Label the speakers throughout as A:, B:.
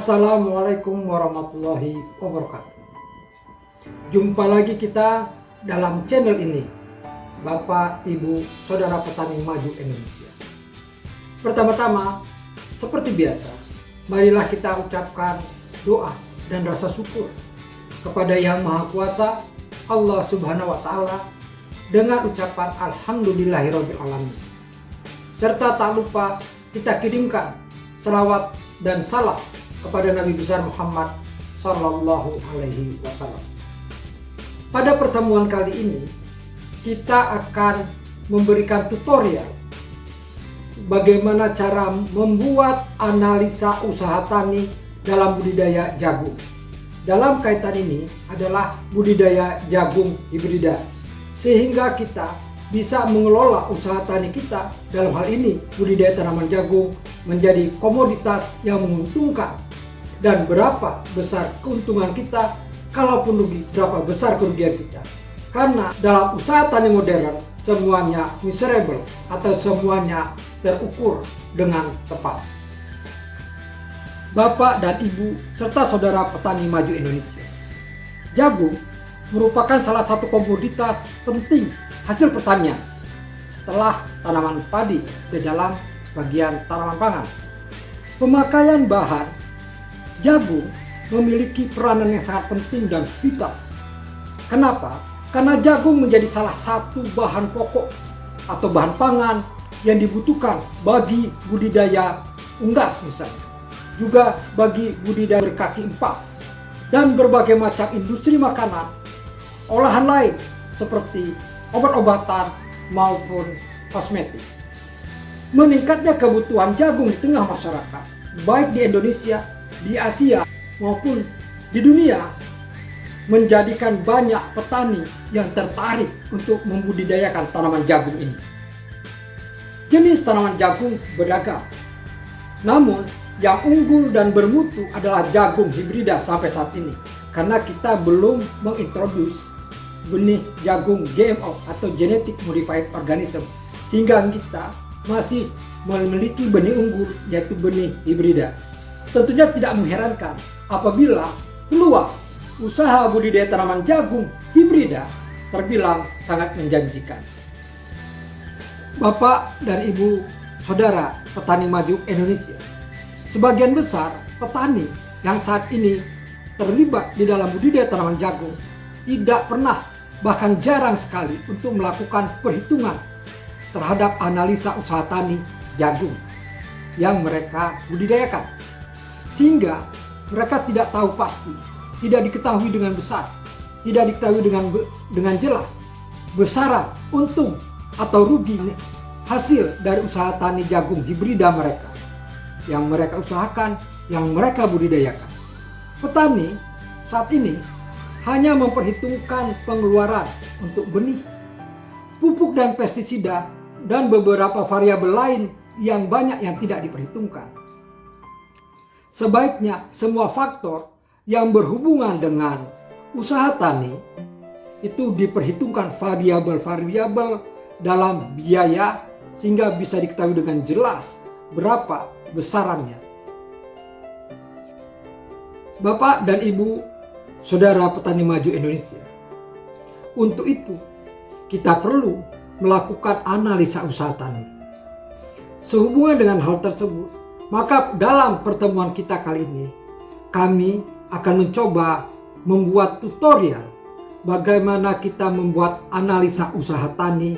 A: Assalamualaikum warahmatullahi wabarakatuh. Jumpa lagi kita dalam channel ini, Bapak, Ibu, Saudara Petani Maju Indonesia. Pertama-tama, seperti biasa, marilah kita ucapkan doa dan rasa syukur kepada Yang Maha Kuasa, Allah Subhanahu wa Ta'ala, dengan ucapan Alhamdulillahirabbil alamin. Serta tak lupa kita kirimkan selawat dan salam kepada Nabi besar Muhammad Sallallahu Alaihi Wasallam. Pada pertemuan kali ini, kita akan memberikan tutorial bagaimana cara membuat analisa usaha tani dalam budidaya jagung. Dalam kaitan ini adalah budidaya jagung hibrida, sehingga kita bisa mengelola usaha tani kita, dalam hal ini budidaya tanaman jagung, menjadi komoditas yang menguntungkan. Dan berapa besar keuntungan kita, kalaupun rugi, berapa besar kerugian kita. Karena dalam usaha tani modern, semuanya measurable atau semuanya terukur dengan tepat. Bapak dan Ibu serta saudara petani maju Indonesia, jagung merupakan salah satu komoditas penting hasil pertanian setelah tanaman padi di dalam bagian tanaman pangan. Pemakaian bahan jagung memiliki peranan yang sangat penting dan vital. Kenapa? Karena jagung menjadi salah satu bahan pokok atau bahan pangan yang dibutuhkan bagi budidaya unggas misalnya, juga bagi budidaya berkaki empat, dan berbagai macam industri makanan, olahan lain seperti obat-obatan maupun kosmetik. Meningkatnya kebutuhan jagung di tengah masyarakat, baik di Indonesia, di Asia maupun di dunia, menjadikan banyak petani yang tertarik untuk membudidayakan tanaman jagung ini. Jenis tanaman jagung beragam, namun yang unggul dan bermutu adalah jagung hibrida sampai saat ini, karena kita belum mengintroduce benih jagung GMO atau Genetic Modified Organism, sehingga kita masih memiliki benih unggul yaitu benih hibrida. Tentunya tidak mengherankan apabila peluang usaha budidaya tanaman jagung hibrida terbilang sangat menjanjikan. Bapak dan Ibu Saudara Petani Maju Indonesia, sebagian besar petani yang saat ini terlibat di dalam budidaya tanaman jagung tidak pernah, bahkan jarang sekali untuk melakukan perhitungan terhadap analisa usaha tani jagung yang mereka budidayakan. Sehingga mereka tidak tahu pasti, tidak diketahui dengan besar, tidak diketahui dengan jelas besaran untung atau rugi hasil dari usaha tani jagung hibrida mereka yang mereka usahakan, yang mereka budidayakan. Petani saat ini hanya memperhitungkan pengeluaran untuk benih, pupuk dan pestisida, dan beberapa variabel lain yang banyak yang tidak diperhitungkan. Sebaiknya semua faktor yang berhubungan dengan usaha tani itu diperhitungkan variabel-variabel dalam biaya, sehingga bisa diketahui dengan jelas berapa besarannya. Bapak dan Ibu Saudara Petani Maju Indonesia, untuk itu kita perlu melakukan analisa usaha tani. Sehubungan dengan hal tersebut, maka dalam pertemuan kita kali ini, kami akan mencoba membuat tutorial bagaimana kita membuat analisa usaha tani,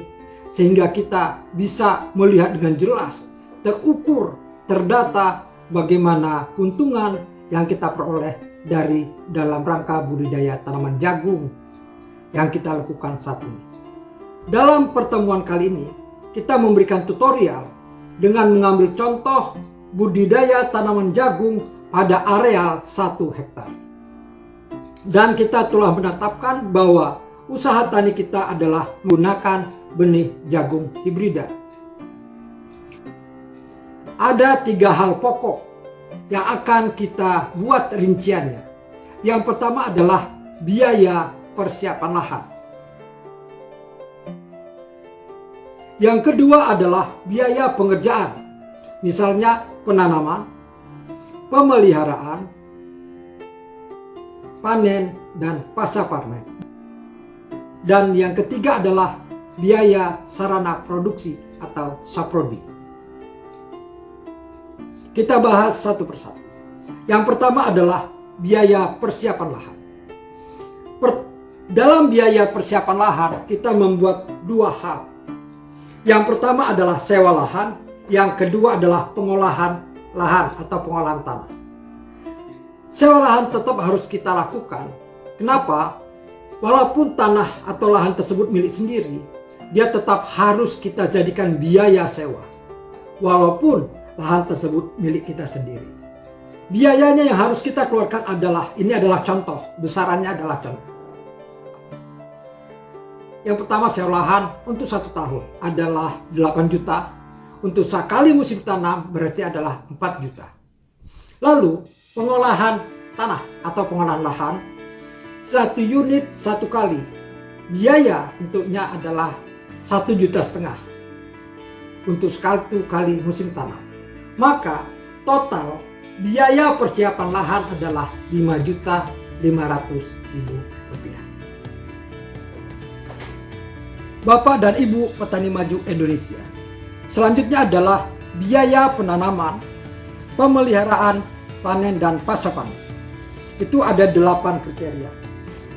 A: sehingga kita bisa melihat dengan jelas, terukur, terdata bagaimana keuntungan yang kita peroleh dari dalam rangka budidaya tanaman jagung yang kita lakukan saat ini. Dalam pertemuan kali ini, kita memberikan tutorial dengan mengambil contoh budidaya tanaman jagung pada areal 1 hektar. Dan kita telah menetapkan bahwa usaha tani kita adalah menggunakan benih jagung hibrida. Ada 3 hal pokok yang akan kita buat rinciannya. Yang pertama adalah biaya persiapan lahan. Yang kedua adalah biaya pengerjaan, misalnya penanaman, pemeliharaan, panen, dan pasca panen. Dan yang ketiga adalah biaya sarana produksi atau saprodi. Kita bahas satu persatu. Yang pertama adalah biaya persiapan lahan. Dalam biaya persiapan lahan kita membuat dua hal. Yang pertama adalah sewa lahan, yang kedua adalah pengolahan lahan atau pengolahan tanah. Sewa lahan tetap harus kita lakukan. Kenapa? Walaupun tanah atau lahan tersebut milik sendiri, dia tetap harus kita jadikan biaya sewa. Walaupun lahan tersebut milik kita sendiri. Biayanya yang harus kita keluarkan ini adalah contoh, besarannya adalah contoh. Yang pertama, sewa lahan untuk 1 tahun adalah 8 juta. Untuk sekali musim tanam berarti adalah 4 juta. Lalu pengolahan tanah atau pengolahan lahan 1 unit 1 kali. Biaya untuknya adalah 1,5 juta untuk 1 kali musim tanam. Maka total biaya persiapan lahan adalah 5.500.000 rupiah. Bapak dan Ibu petani maju Indonesia, selanjutnya adalah biaya penanaman, pemeliharaan, panen, dan pasca panen. Itu ada 8 kriteria.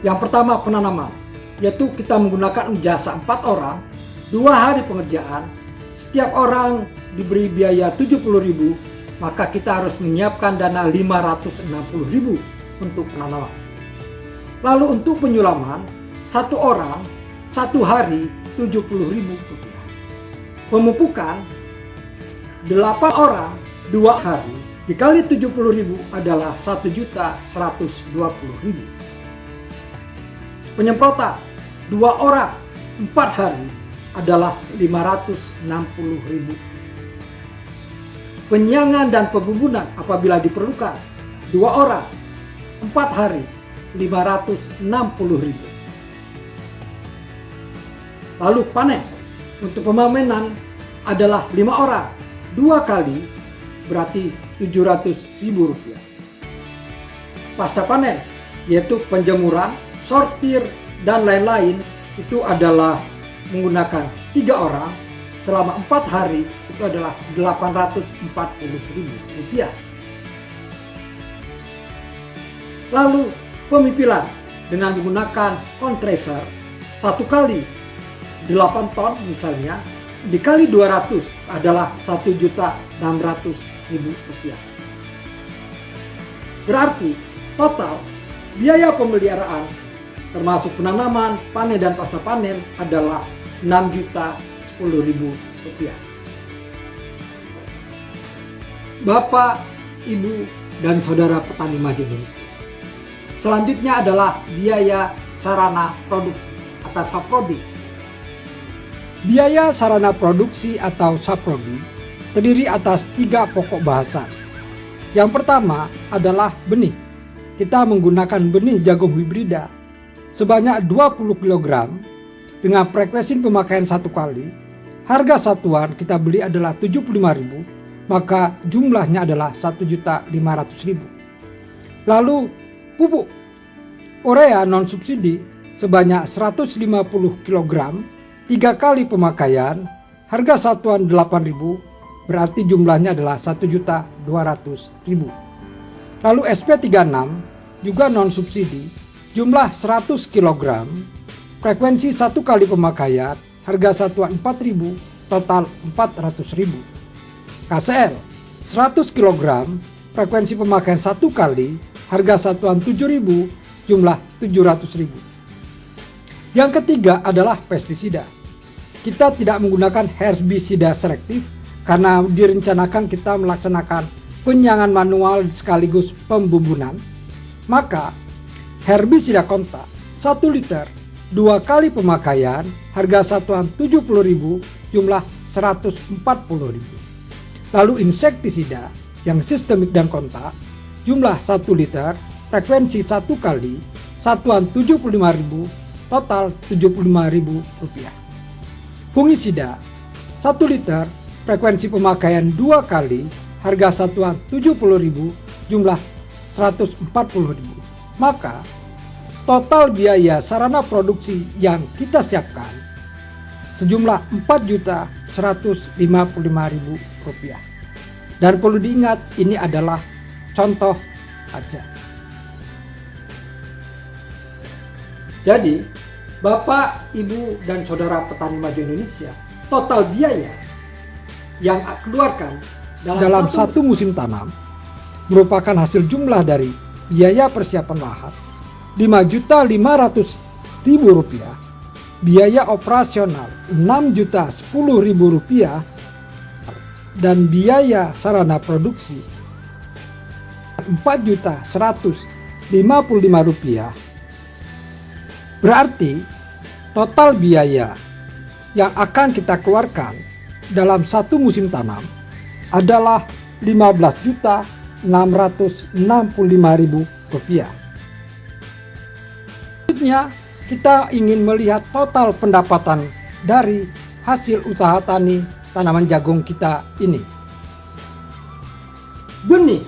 A: Yang pertama, penanaman, yaitu kita menggunakan jasa 4 orang, 2 hari pengerjaan, setiap orang diberi biaya 70.000, maka kita harus menyiapkan dana 560.000 untuk penanaman. Lalu untuk penyulaman, 1 orang 1 hari 70.000 rupiah. Pemupukan 8 orang 2 hari dikali 70.000 adalah 1.120.000. Penyemprotan 2 orang 4 hari adalah 560.000. Penyiangan dan pembumbunan apabila diperlukan 2 orang 4 hari 560.000. Lalu panen untuk pemamenan adalah 5 orang 2 kali berarti 700.000 rupiah. Pasca panen yaitu penjemuran, sortir, dan lain-lain itu adalah menggunakan 3 orang selama 4 hari, itu adalah 840.000 rupiah. Lalu pemipilan dengan menggunakan kontraser 1 kali 8 ton misalnya dikali 200 adalah 1.600.000 rupiah. Berarti total biaya pemeliharaan termasuk penanaman, panen, dan pasca panen adalah 6.010.000 rupiah. Bapak, Ibu, dan Saudara petani maju Indonesia, selanjutnya adalah biaya sarana produksi atau saprodi. Biaya sarana produksi atau saprodi terdiri atas 3 pokok bahasan. Yang pertama adalah benih. Kita menggunakan benih jagung hibrida sebanyak 20 kg dengan frekuensi pemakaian 1 kali. Harga satuan kita beli adalah 75.000, maka jumlahnya adalah 1.500.000. Lalu pupuk urea non subsidi sebanyak 150 kg 3 kali pemakaian, harga satuan 8.000, berarti jumlahnya adalah 1.200.000. Lalu SP36 juga non subsidi, jumlah 100 kg, frekuensi 1 kali pemakaian, harga satuan 4.000, total 400.000. KCL 100 kg, frekuensi pemakaian 1 kali, harga satuan 7.000, jumlah 700.000. Yang ketiga adalah pestisida. Kita tidak menggunakan herbisida selektif karena direncanakan kita melaksanakan penyiangan manual sekaligus pembumbunan. Maka herbisida kontak 1 liter 2 kali pemakaian, harga satuan 70.000, jumlah 140.000. Lalu insektisida yang sistemik dan kontak, jumlah 1 liter, frekuensi 1 kali, satuan 75.000, total 75.000 rupiah. Fungisida 1 liter, frekuensi pemakaian 2 kali, harga satuan 70.000, sejumlah 140.000. Maka total biaya sarana produksi yang kita siapkan sejumlah Rp4.155.000. Dan perlu diingat, ini adalah contoh aja. Jadi, Bapak, Ibu, dan Saudara petani maju Indonesia, total biaya yang keluarkan dalam satu musim tanam merupakan hasil jumlah dari biaya persiapan lahan Rp5.500.000, biaya operasional Rp6.010.000, dan biaya sarana produksi Rp4.155.000. Berarti total biaya yang akan kita keluarkan dalam satu musim tanam adalah Rp15.665.000. Selanjutnya, kita ingin melihat total pendapatan dari hasil usaha tani tanaman jagung kita ini. Benih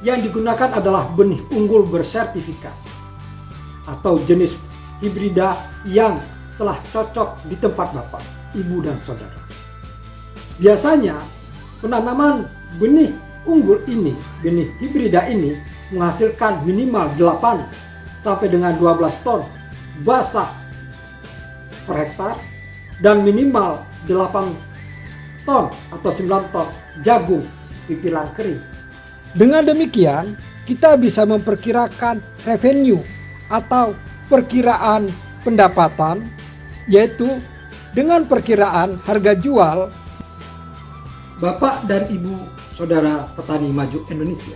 A: yang digunakan adalah benih unggul bersertifikat atau jenis hibrida yang telah cocok di tempat Bapak, Ibu, dan Saudara. Biasanya penanaman benih unggul ini, benih hibrida ini menghasilkan minimal 8 sampai dengan 12 ton basah per hektar dan minimal 8 ton atau 9 ton jagung pipilan kering. Dengan demikian, kita bisa memperkirakan revenue atau perkiraan pendapatan, yaitu dengan perkiraan harga jual. Bapak dan Ibu Saudara petani maju Indonesia.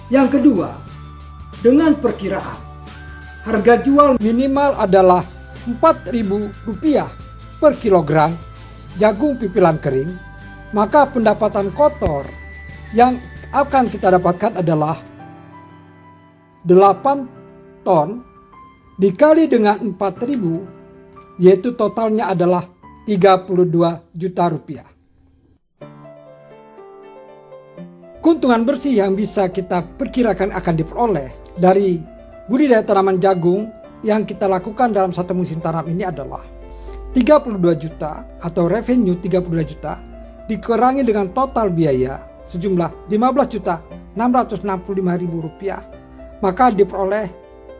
A: Yang kedua, dengan perkiraan harga jual minimal adalah Rp4.000 per kilogram jagung pipilan kering, maka pendapatan kotor yang akan kita dapatkan adalah 8 ton dikali dengan 4.000, yaitu totalnya adalah Rp32 juta. Keuntungan bersih yang bisa kita perkirakan akan diperoleh dari budidaya tanaman jagung yang kita lakukan dalam satu musim tanam ini adalah 32 juta atau revenue 32 juta dikurangi dengan total biaya sejumlah Rp15.665.000, maka diperoleh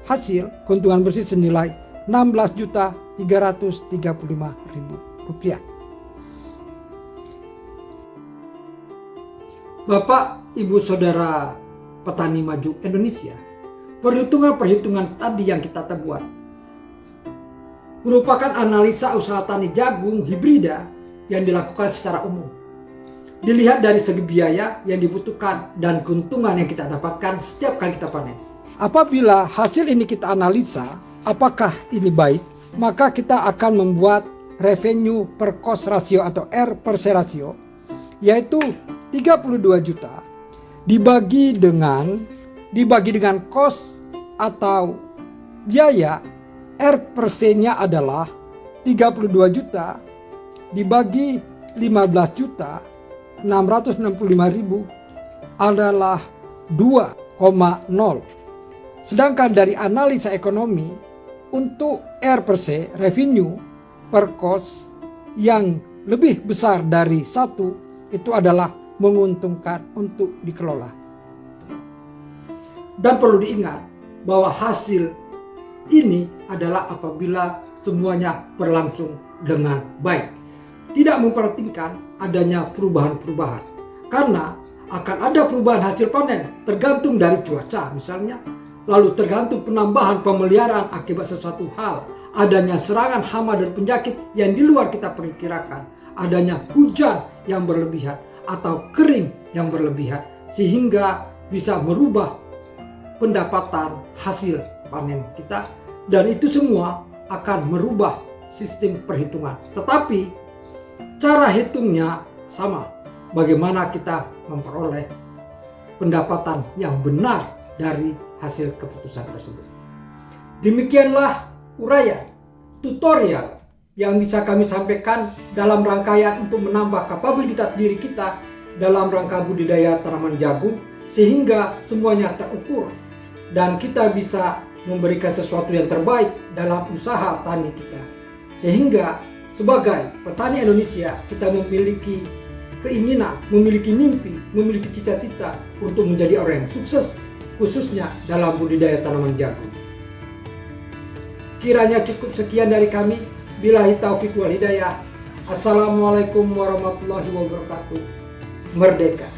A: hasil keuntungan bersih senilai Rp16.335.000. Bapak, Ibu, Saudara petani maju Indonesia, perhitungan-perhitungan tadi yang kita buat merupakan analisa usaha tani jagung hibrida yang dilakukan secara umum. Dilihat dari segi biaya yang dibutuhkan dan keuntungan yang kita dapatkan setiap kali kita panen. Apabila hasil ini kita analisa, apakah ini baik, maka kita akan membuat revenue per cost ratio atau R per C ratio, yaitu 32 juta dibagi dengan cost atau biaya. R per C-nya adalah 32 juta dibagi 15.665.000 adalah 2,0. Sedangkan dari analisa ekonomi, untuk R per C, revenue per cost yang lebih besar dari 1 itu adalah menguntungkan untuk dikelola. Dan perlu diingat bahwa hasil ini adalah apabila semuanya berlangsung dengan baik. Tidak memperhatikan adanya perubahan-perubahan. Karena akan ada perubahan hasil panen tergantung dari cuaca misalnya. Lalu tergantung penambahan pemeliharaan akibat sesuatu hal. Adanya serangan hama dan penyakit yang di luar kita perkirakan. Adanya hujan yang berlebihan atau kering yang berlebihan. Sehingga bisa merubah pendapatan hasil panen kita, dan itu semua akan merubah sistem perhitungan. Tetapi cara hitungnya sama, bagaimana kita memperoleh pendapatan yang benar dari hasil keputusan tersebut. Demikianlah uraian tutorial yang bisa kami sampaikan dalam rangkaian untuk menambah kapabilitas diri kita dalam rangka budidaya tanaman jagung sehingga semuanya terukur dan kita bisa memberikan sesuatu yang terbaik dalam usaha tani kita. Sehingga sebagai petani Indonesia kita memiliki keinginan, memiliki mimpi, memiliki cita-cita untuk menjadi orang yang sukses khususnya dalam budidaya tanaman jagung. Kiranya cukup sekian dari kami. Billahi taufiq wal hidayah. Assalamualaikum warahmatullahi wabarakatuh. Merdeka!